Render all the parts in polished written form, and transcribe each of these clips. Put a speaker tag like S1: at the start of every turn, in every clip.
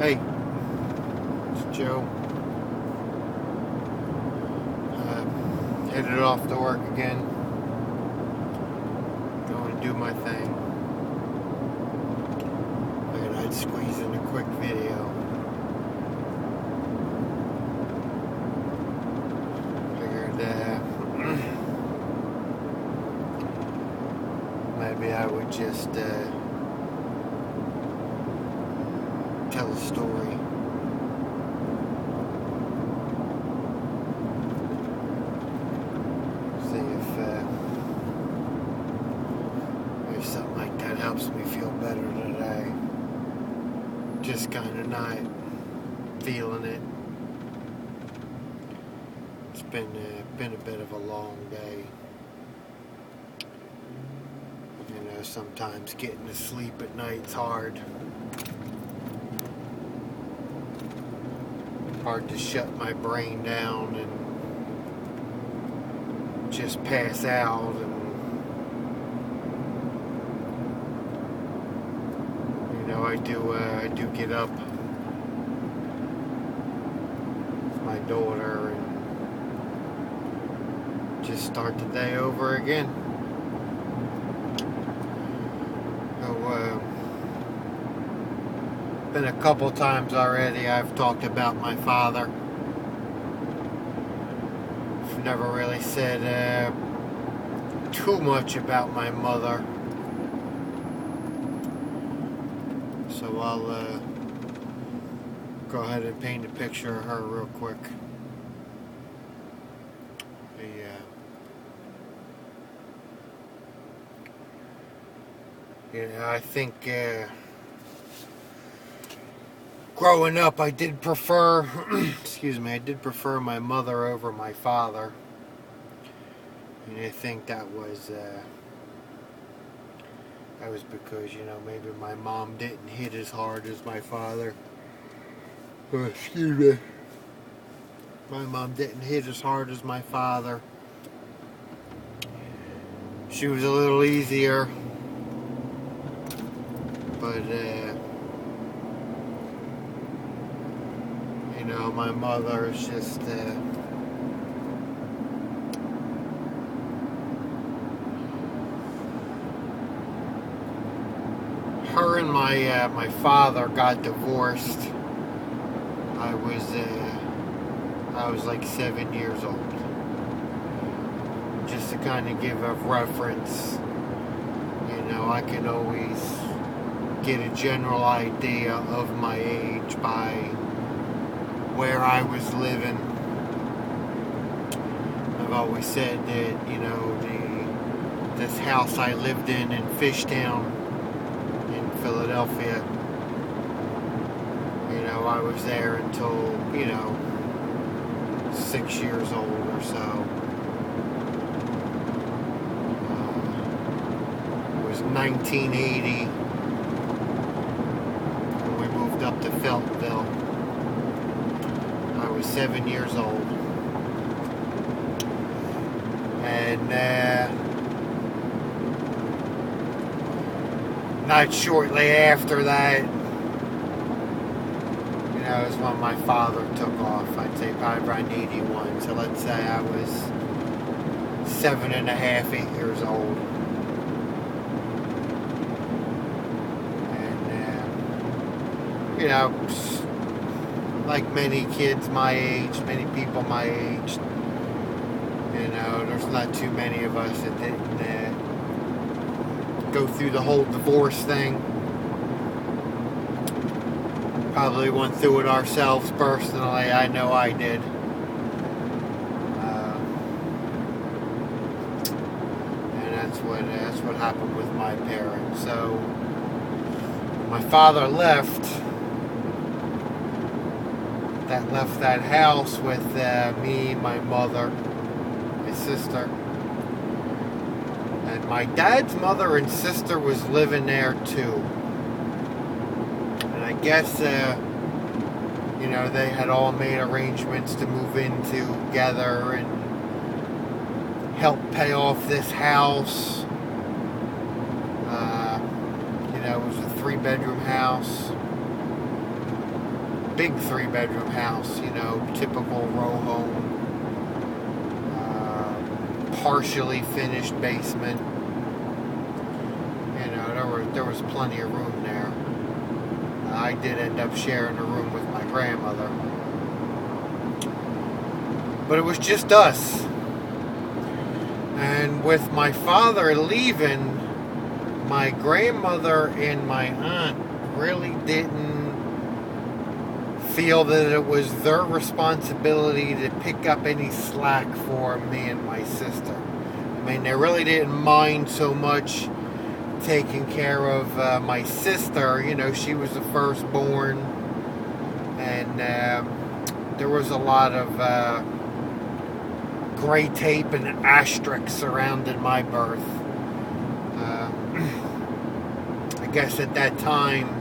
S1: Hey, it's Joe. Headed off to work again. Going to do my thing. Figured I'd squeeze in a quick video. Figured maybe I would just tell a story. See if something like that helps me feel better today. Just kind of not feeling it. It's been a bit of a long day. You know, sometimes getting to sleep at night's hard. Hard to shut my brain down and just pass out. And you know, I do get up with my daughter and just start the day over again. So, been a couple times already I've talked about my father. I've never really said too much about my mother. So I'll go ahead and paint a picture of her real quick. You know, I think growing up I did prefer I did prefer my mother over my father. And I think that was because, you know, maybe my mom didn't hit as hard as my father. Excuse me. My mom didn't hit as hard as my father. She was a little easier. But, you know, my mother is just, her and my father got divorced. I was like 7 years old. Just to kind of give a reference, you know, I can always get a general idea of my age by where I was living. I've always said that, you know, this house I lived in Fishtown in Philadelphia, you know, I was there until, you know, 6 years old or so. It was 1980 when we moved up to Feltonville. I was 7 years old. And not shortly after that, you know, is when my father took off. I'd say probably around 81. So let's say I was 7.5, 8 years old. And, you know, like many kids my age, many people my age, you know, there's not too many of us that didn't go through the whole divorce thing. Probably went through it ourselves personally. I know I did. And that's what happened with my parents. So my father left that house with me, my mother, my sister. And my dad's mother and sister was living there too. And I guess, you know, they had all made arrangements to move in together and help pay off this house. You know, it was a 3-bedroom house. big 3-bedroom house, typical row home, partially finished basement. There was plenty of room there. I did end up sharing a room with my grandmother, but it was just us. And with my father leaving, my grandmother and my aunt really didn't feel that it was their responsibility to pick up any slack for me and my sister. I mean, they really didn't mind so much taking care of my sister. She was the firstborn, and there was a lot of gray tape and asterisks surrounding my birth. I guess at that time,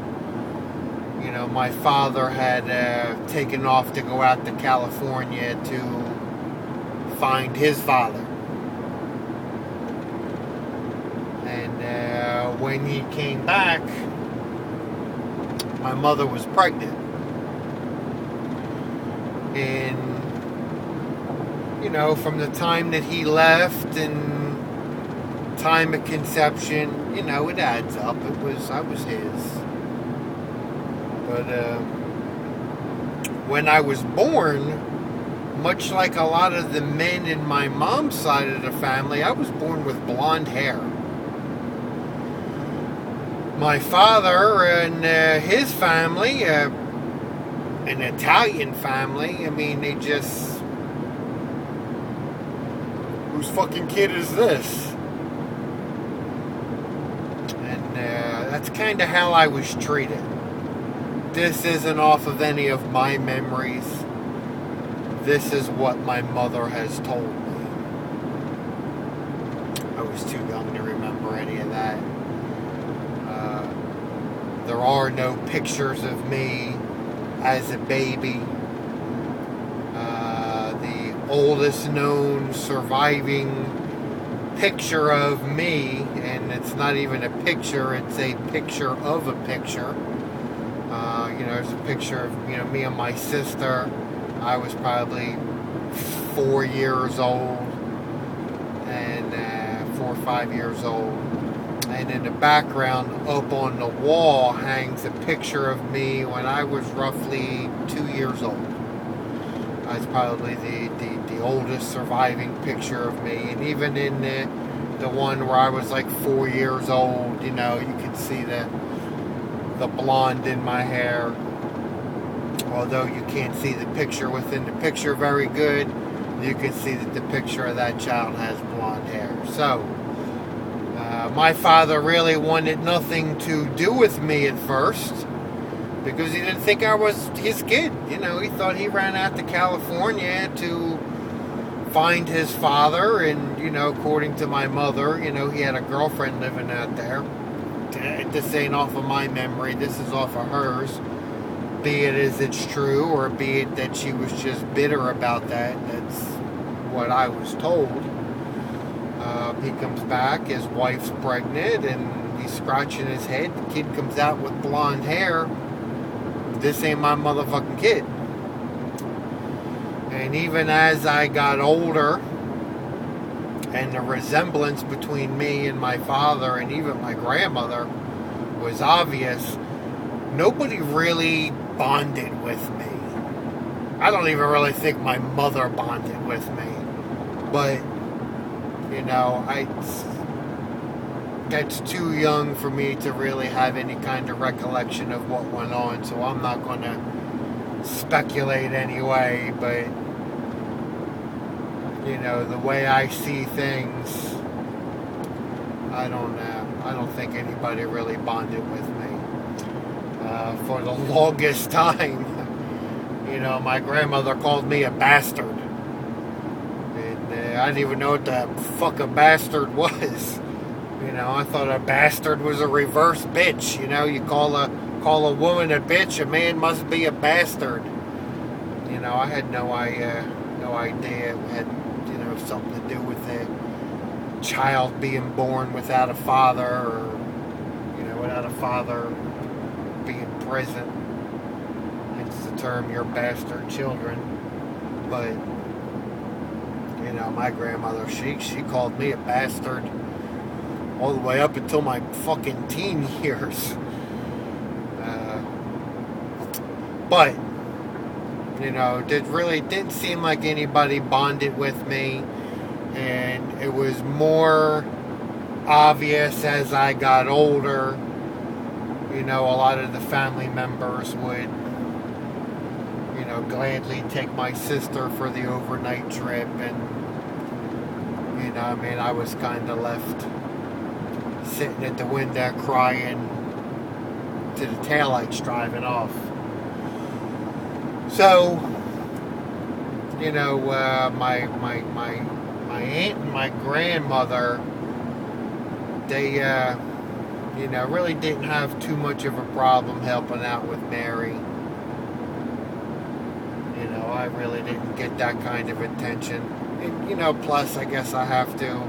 S1: my father had taken off to go out to California to find his father. And when he came back, my mother was pregnant. And, from the time that he left and time of conception, it adds up. I was his. But when I was born, much like a lot of the men in my mom's side of the family, I was born with blonde hair. My father and his family, an Italian family, they just... Whose fucking kid is this? And that's kind of how I was treated. This isn't off of any of my memories. This is what my mother has told me. I was too young to remember any of that. There are no pictures of me as a baby. The oldest known surviving picture of me, and it's not even a picture, it's a picture of a picture. There's a picture of, me and my sister. I was probably 4 years old, and 4 or 5 years old. And in the background, up on the wall, hangs a picture of me when I was roughly 2 years old. That's probably the oldest surviving picture of me. And even in the one where I was like 4 years old, you could see the blonde in my hair. Although you can't see the picture within the picture very good, you can see that the picture of that child has blonde hair. So, my father really wanted nothing to do with me at first, because he didn't think I was his kid. He thought he ran out to California to find his father, and, according to my mother, he had a girlfriend living out there. This ain't off of my memory, this is off of hers. Be it as it's true, or be it that she was just bitter about that. That's what I was told. He comes back, his wife's pregnant, and he's scratching his head. The kid comes out with blonde hair. This ain't my motherfucking kid. And even as I got older, and the resemblance between me and my father, and even my grandmother, was obvious, nobody really bonded with me. I don't even really think my mother bonded with me. But, that's too young for me to really have any kind of recollection of what went on, so I'm not going to speculate anyway. But, the way I see things, I don't think anybody really bonded with me. For the longest time, my grandmother called me a bastard. And I didn't even know what the fuck a bastard was. I thought a bastard was a reverse bitch. You call a woman a bitch, a man must be a bastard. I had no idea it had, something to do with a child being born without a father, or, without a father being present. It's the term, your bastard children. But, you know, my grandmother, she called me a bastard all the way up until my fucking teen years. But, you know, it really didn't seem like anybody bonded with me. And it was more obvious as I got older. You know, a lot of the family members would, you know, gladly take my sister for the overnight trip. And, you know, I mean, I was kind of left sitting at the window crying to the taillights driving off. So, you know, my aunt and my grandmother, they, you know, really didn't have too much of a problem helping out with Mary. You know, I really didn't get that kind of attention. And, you know, plus, I guess I have to,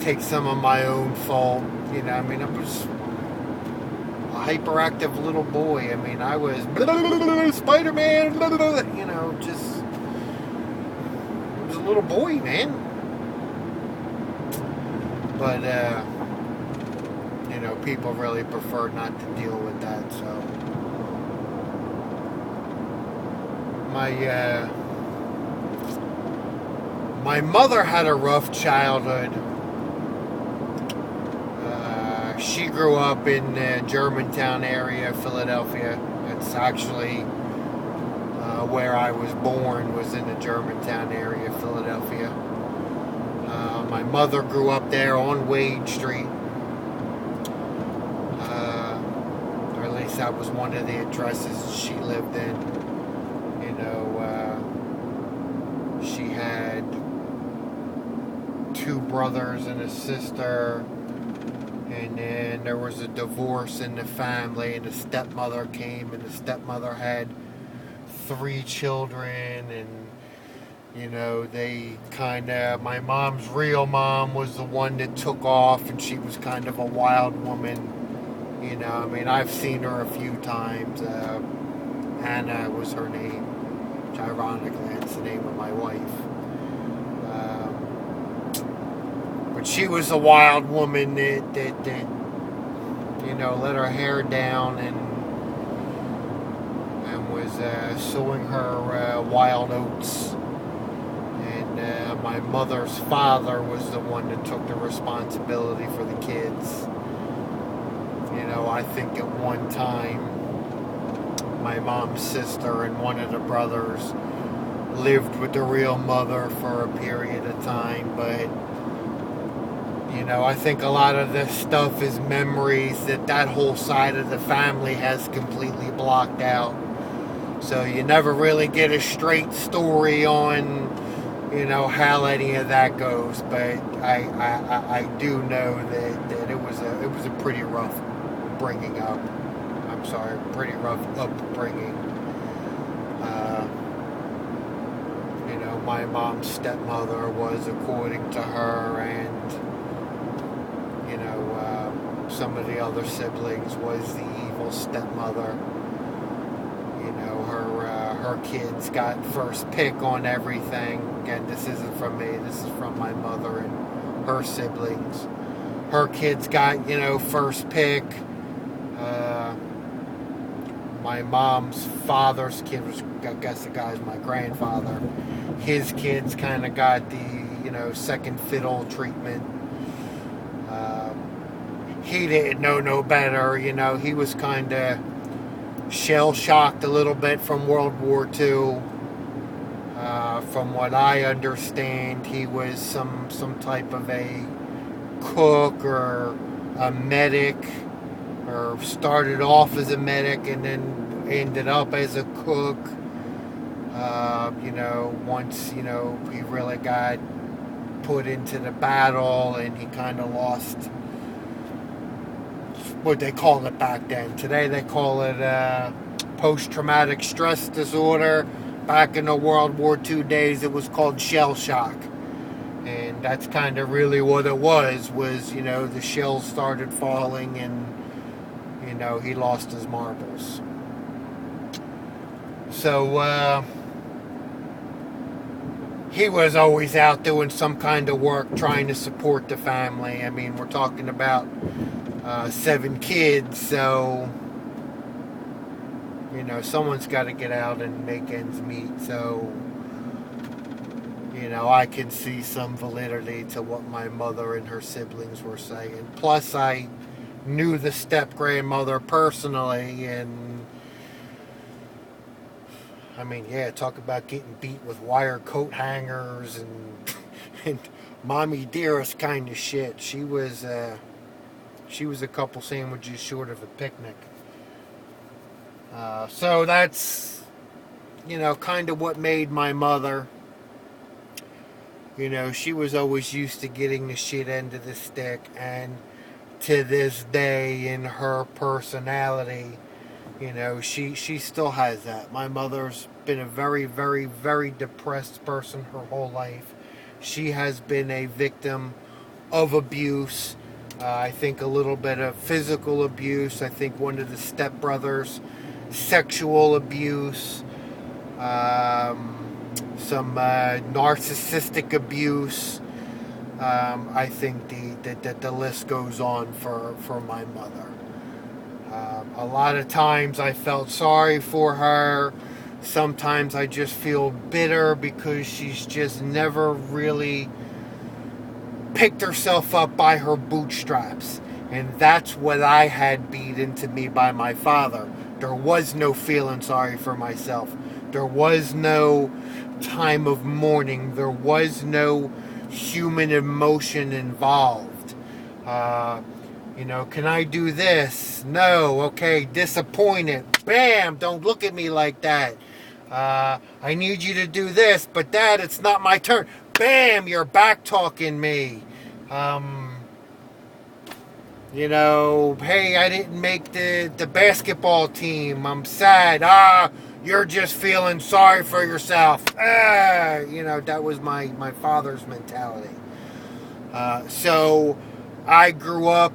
S1: take some of my own fault. You know, I mean, I was a hyperactive little boy. I mean, I was Spider-Man, you know, just, I was a little boy, man. But, you know, people really prefer not to deal with that, so. My mother had a rough childhood. She grew up in the Germantown area, Philadelphia. It's actually where I was born, was in the Germantown area, Philadelphia. My mother grew up there on Wade Street. Or at least that was one of the addresses she lived in. You know, she had 2 brothers and a sister. And then there was a divorce in the family, and the stepmother came, and the stepmother had 3 children, and, you know, they kind of, my mom's real mom was the one that took off, and she was kind of a wild woman. You know, I mean, I've seen her a few times. Anna was her name, which ironically, that's the name of my wife. But she was a wild woman that you know, let her hair down and was sowing her wild oats. And my mother's father was the one that took the responsibility for the kids. You know, I think at one time, my mom's sister and one of the brothers lived with the real mother for a period of time, but you know, I think a lot of this stuff is memories that whole side of the family has completely blocked out. So you never really get a straight story on, you know, how any of that goes. But I do know that it was a pretty rough bringing up. I'm sorry, pretty rough upbringing. You know, my mom's stepmother was, according to her, and you know, some of the other siblings, was the evil stepmother. You know, her kids got first pick on everything. Again, this isn't from me, this is from my mother and her siblings. Her kids got, you know, first pick. My mom's father's kid was, I guess the guy's my grandfather. His kids kind of got the, you know, second fiddle treatment. He didn't know no better, you know. He was kind of shell-shocked a little bit from World War II. From what I understand, he was some type of a cook or a medic, or started off as a medic and then ended up as a cook. You know, once, you know, he really got put into the battle and he kind of lost what they called it back then. Today they call it post-traumatic stress disorder. Back in the World War II days, it was called shell shock. And that's kind of really what it was, you know, the shells started falling and, you know, he lost his marbles. So, he was always out doing some kind of work trying to support the family. I mean, we're talking about 7 kids, so, you know, someone's got to get out and make ends meet. So, you know, I can see some validity to what my mother and her siblings were saying. Plus, I knew the step-grandmother personally, and I mean, yeah, talk about getting beat with wire coat hangers and mommy dearest kind of shit. She was a couple sandwiches short of a picnic. So that's, you know, kind of what made my mother. You know, she was always used to getting the shit end of the stick, and to this day, in her personality, you know, she still has that. My mother's been a very, very, very depressed person her whole life. She has been a victim of abuse. I think a little bit of physical abuse. I think one of the stepbrothers, sexual abuse. Some narcissistic abuse. I think the list goes on for my mother. A lot of times I felt sorry for her. Sometimes I just feel bitter because she's just never really picked herself up by her bootstraps. And that's what I had beat into me by my father. There was no feeling sorry for myself. There was no time of mourning. There was no human emotion involved. You know, can I do this? No. Okay, disappointed. Bam! Don't look at me like that. I need you to do this, but Dad, it's not my turn. Bam! You're back talking me. You know, hey, I didn't make the basketball team. I'm sad. You're just feeling sorry for yourself. You know, that was my father's mentality. So I grew up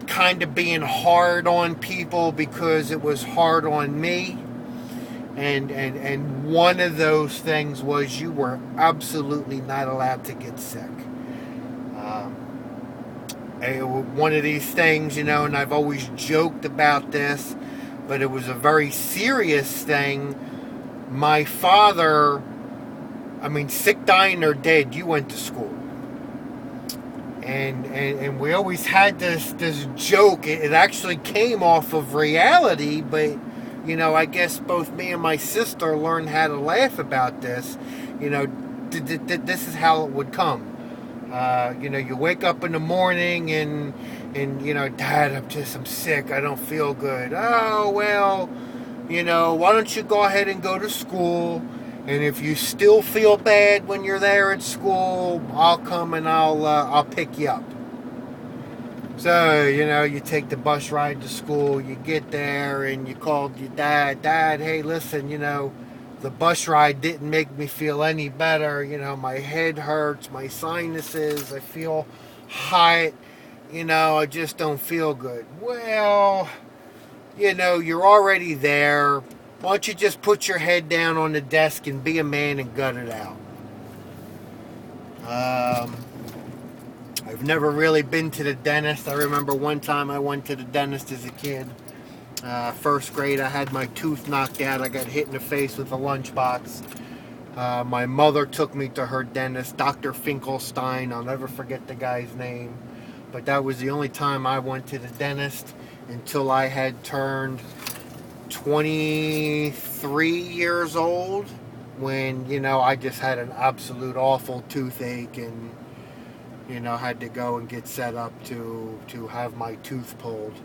S1: kind of being hard on people because it was hard on me. And one of those things was you were absolutely not allowed to get sick. One of these things, you know, and I've always joked about this, but it was a very serious thing. My father, I mean, sick, dying, or dead, you went to school. And we always had this joke. It actually came off of reality, but, you know, I guess both me and my sister learned how to laugh about this. You know, this is how it would come. You know, you wake up in the morning and you know, Dad, I'm sick. I don't feel good. Oh, well, you know, why don't you go ahead and go to school? And if you still feel bad when you're there at school, I'll come and I'll pick you up. So, you know, you take the bus ride to school, you get there and you call your dad, hey, listen, you know, the bus ride didn't make me feel any better. You know, my head hurts, my sinuses, I feel hot, you know, I just don't feel good. Well, you know, you're already there. Why don't you just put your head down on the desk and be a man and gut it out? I've never really been to the dentist. I remember one time I went to the dentist as a kid. First grade, I had my tooth knocked out. I got hit in the face with a lunchbox. My mother took me to her dentist, Dr. Finkelstein. I'll never forget the guy's name. But that was the only time I went to the dentist until I had turned 23 years old, when, you know, I just had an absolute awful toothache and, you know, had to go and get set up to have my tooth pulled,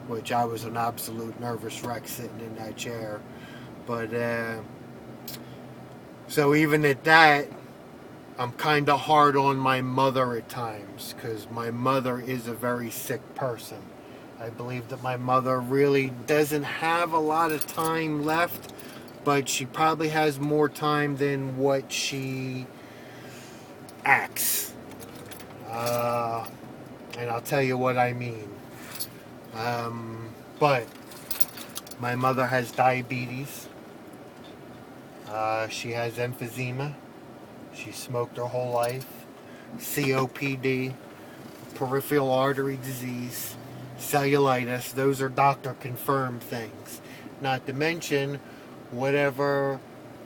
S1: which I was an absolute nervous wreck sitting in that chair. But so even at that, I'm kind of hard on my mother at times, because my mother is a very sick person. I believe that my mother really doesn't have a lot of time left, but she probably has more time than what she acts. And I'll tell you what I mean. But my mother has diabetes. She has emphysema. She smoked her whole life. COPD, peripheral artery disease, cellulitis. Those are doctor confirmed things. Not to mention whatever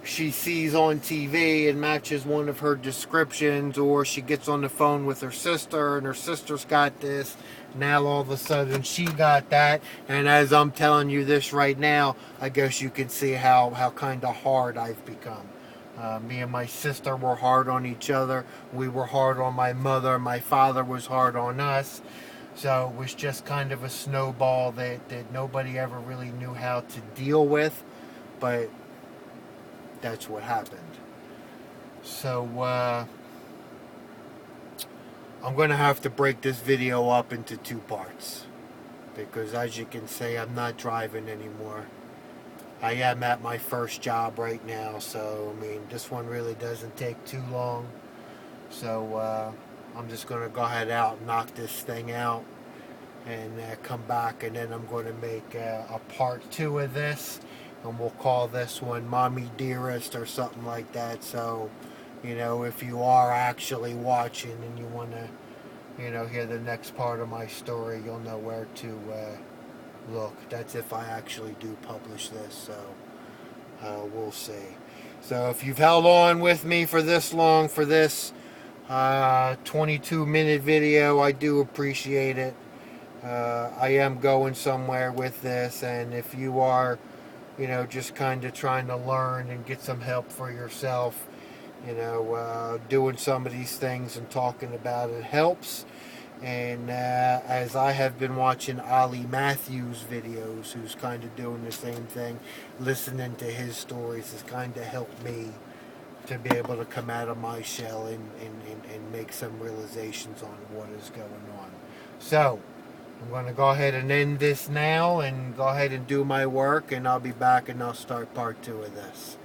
S1: she sees on TV and matches one of her descriptions, or she gets on the phone with her sister and her sister's got this. Now all of a sudden she got that. And as I'm telling you this right now, I guess you can see how kind of hard I've become. Me and my sister were hard on each other. We were hard on my mother. My father was hard on us. So it was just kind of a snowball that nobody ever really knew how to deal with. But that's what happened. So I'm going to have to break this video up into 2 parts. Because as you can see, I'm not driving anymore. I am at my first job right now, so I mean, this one really doesn't take too long. So I'm just going to go ahead out and knock this thing out and come back, and then I'm going to make a part 2 of this, and we'll call this one Mommy Dearest or something like that. So, you know, if you are actually watching and you want to, you know, hear the next part of my story, you'll know where to look. That's if I actually do publish this, so we'll see. So if you've held on with me for this long, for this 22-minute video, I do appreciate it. I am going somewhere with this, and if you are, you know, just kind of trying to learn and get some help for yourself, you know, doing some of these things and talking about it helps. And as I have been watching Ollie Matthews videos, who's kind of doing the same thing, listening to his stories has kind of helped me to be able to come out of my shell and make some realizations on what is going on. So I'm going to go ahead and end this now and go ahead and do my work, and I'll be back and I'll start part 2 of this.